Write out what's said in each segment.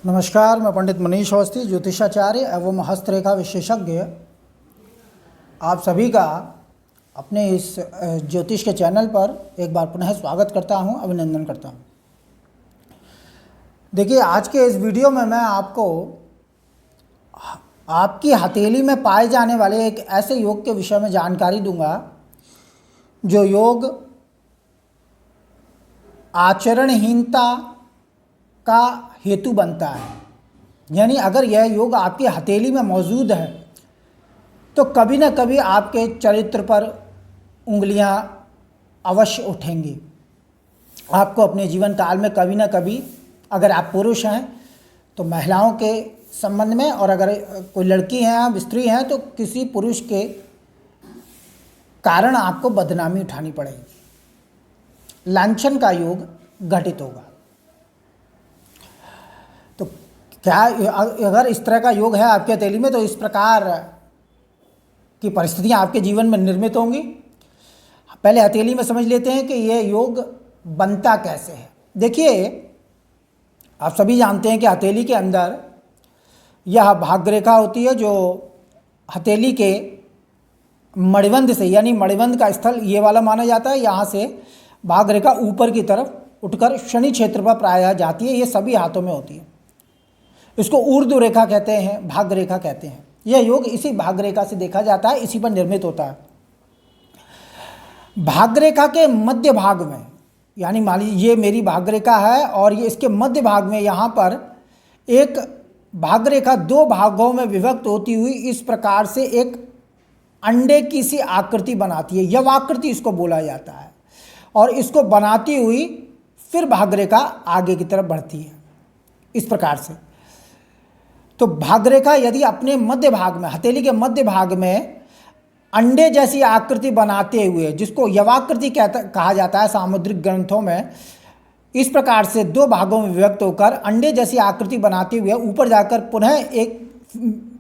नमस्कार, मैं पंडित मनीष अवस्थी, ज्योतिषाचार्य एवं हस्तरेखा विशेषज्ञ। आप सभी का अपने इस ज्योतिष के चैनल पर एक बार पुनः स्वागत करता हूं, अभिनंदन करता हूं। देखिए, आज के इस वीडियो में मैं आपको आपकी हथेली में पाए जाने वाले एक ऐसे योग के विषय में जानकारी दूंगा जो योग आचरणहीनता का हेतु बनता है। यानी अगर यह योग आपकी हथेली में मौजूद है तो कभी ना कभी आपके चरित्र पर उंगलियां अवश्य उठेंगी। आपको अपने जीवन काल में कभी ना कभी, अगर आप पुरुष हैं तो महिलाओं के संबंध में, और अगर कोई लड़की है या स्त्री हैं तो किसी पुरुष के कारण आपको बदनामी उठानी पड़ेगी, लांछन का योग घटित होगा। तो क्या अगर इस तरह का योग है आपकी हथेली में तो इस प्रकार की परिस्थितियां आपके जीवन में निर्मित होंगी। पहले हथेली में समझ लेते हैं कि यह योग बनता कैसे है। देखिए, आप सभी जानते हैं कि हथेली के अंदर यह भाग्यरेखा होती है जो हथेली के मणिबंध से, यानी मणिबंध का स्थल ये वाला माना जाता है। यहाँ से भाग्यरेखा ऊपर की तरफ उठकर शनि क्षेत्र पर प्रायः जाती है। ये सभी हाथों में होती है। इसको ऊर्ध्व रेखा कहते हैं, भाग्य रेखा कहते हैं। यह योग इसी भाग्य रेखा से देखा जाता है, इसी पर निर्मित होता है। भाग्य रेखा के मध्य भाग में, यानी मान लीजिए ये मेरी भाग्य रेखा है और ये इसके मध्य भाग में, यहाँ पर एक भाग्य रेखा दो भागों में विभक्त होती हुई इस प्रकार से एक अंडे की सी आकृति बनाती है। यवाकृति इसको बोला जाता है। और इसको बनाती हुई फिर भाग्य रेखा आगे की तरफ बढ़ती है इस प्रकार से। तो भाग्य रेखा यदि अपने मध्य भाग में, हथेली के मध्य भाग में अंडे जैसी आकृति बनाते हुए, जिसको यवाकृति कहा जाता है सामुद्रिक ग्रंथों में, इस प्रकार से दो भागों में विभक्त होकर अंडे जैसी आकृति बनाते हुए ऊपर जाकर पुनः एक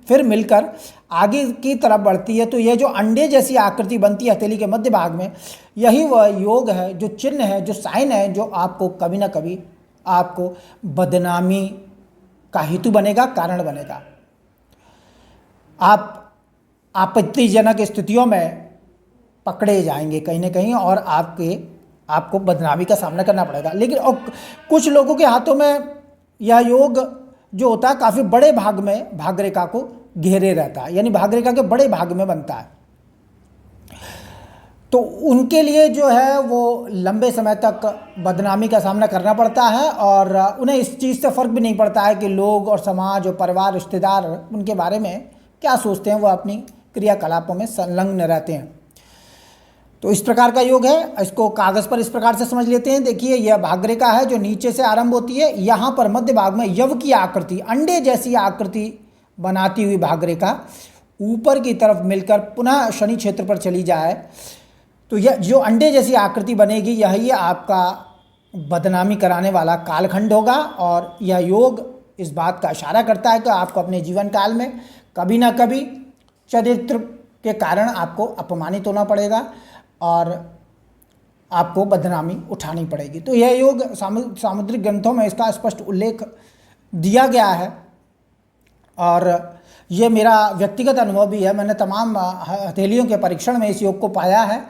फिर मिलकर आगे की तरफ बढ़ती है। तो यह जो अंडे जैसी आकृति बनती है हथेली के मध्य भाग में, यही वह योग है, जो चिन्ह है, जो साइन है, जो आपको कभी ना कभी आपको बदनामी का हेतु बनेगा, कारण बनेगा। आप आपत्तिजनक स्थितियों में पकड़े जाएंगे कहीं ना कहीं और आपको बदनामी का सामना करना पड़ेगा। लेकिन और कुछ लोगों के हाथों में यह योग जो होता है काफ़ी बड़े भाग में भाग्य रेखा को घेरे रहता है, यानी भाग्य रेखा के बड़े भाग में बनता है। तो उनके लिए जो है वो लंबे समय तक बदनामी का सामना करना पड़ता है और उन्हें इस चीज़ से फ़र्क भी नहीं पड़ता है कि लोग और समाज और परिवार, रिश्तेदार उनके बारे में क्या सोचते हैं। वो अपनी क्रियाकलापों में संलग्न रहते हैं। तो इस प्रकार का योग है। इसको कागज़ पर इस प्रकार से समझ लेते हैं। देखिए, यह भाग्य रेखा है जो नीचे से आरंभ होती है। यहाँ पर मध्य भाग में यव की आकृति, अंडे जैसी आकृति बनाती हुई भाग्य रेखा ऊपर की तरफ मिलकर पुनः शनि क्षेत्र पर चली जाए तो यह जो अंडे जैसी आकृति बनेगी, यही आपका बदनामी कराने वाला कालखंड होगा। और यह योग इस बात का इशारा करता है कि आपको अपने जीवन काल में कभी ना कभी चरित्र के कारण आपको अपमानित होना पड़ेगा और आपको बदनामी उठानी पड़ेगी। तो यह योग सामुद्रिक ग्रंथों में इसका स्पष्ट उल्लेख दिया गया है और ये मेरा व्यक्तिगत अनुभव भी है। मैंने तमाम हथेलियों के परीक्षण में इस योग को पाया है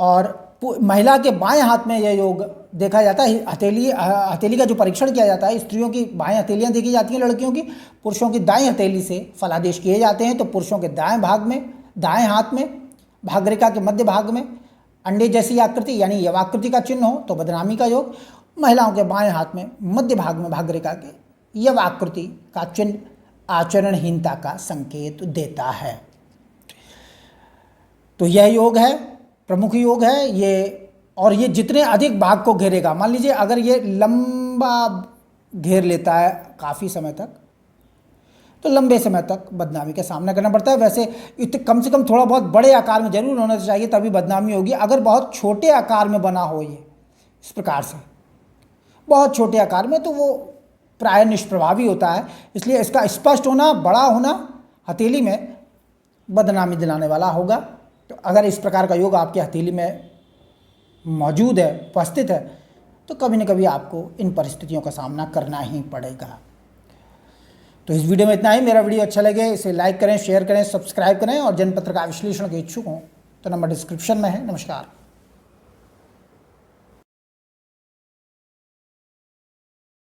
और महिला के बाएं हाथ में यह योग देखा जाता है। हथेली का जो परीक्षण किया जाता है, स्त्रियों की बाएं हथेलियां देखी जाती हैं, लड़कियों की। पुरुषों की दाएं हथेली से फलादेश किए जाते हैं। तो पुरुषों के दाएं भाग में, दाएं हाथ में भाग्य रेखा के मध्य भाग में अंडे जैसी आकृति यानी यवाकृति का चिन्ह हो तो बदनामी का योग। महिलाओं के बाएं हाथ में मध्य भाग में भाग्य रेखा के यवाकृति का चिन्ह आचरणहीनता का संकेत देता है। तो यह योग है, प्रमुख योग है ये। और ये जितने अधिक भाग को घेरेगा, मान लीजिए अगर ये लंबा घेर लेता है काफ़ी समय तक, तो लंबे समय तक बदनामी का सामना करना पड़ता है। वैसे कम से कम थोड़ा बहुत बड़े आकार में जरूर होना चाहिए, तभी बदनामी होगी। अगर बहुत छोटे आकार में बना हो ये इस प्रकार से, बहुत छोटे आकार में, तो वो प्राय निष्प्रभावी होता है। इसलिए इसका स्पष्ट होना, बड़ा होना हथेली में बदनामी दिलाने वाला होगा। तो अगर इस प्रकार का योग आपकी हथेली में मौजूद है, उपस्थित है, तो कभी न कभी आपको इन परिस्थितियों का सामना करना ही पड़ेगा। तो इस वीडियो में इतना ही। मेरा वीडियो अच्छा लगे इसे लाइक करें, शेयर करें, सब्सक्राइब करें और जनपत्र का विश्लेषण के इच्छुक हों तो नंबर डिस्क्रिप्शन में है। नमस्कार।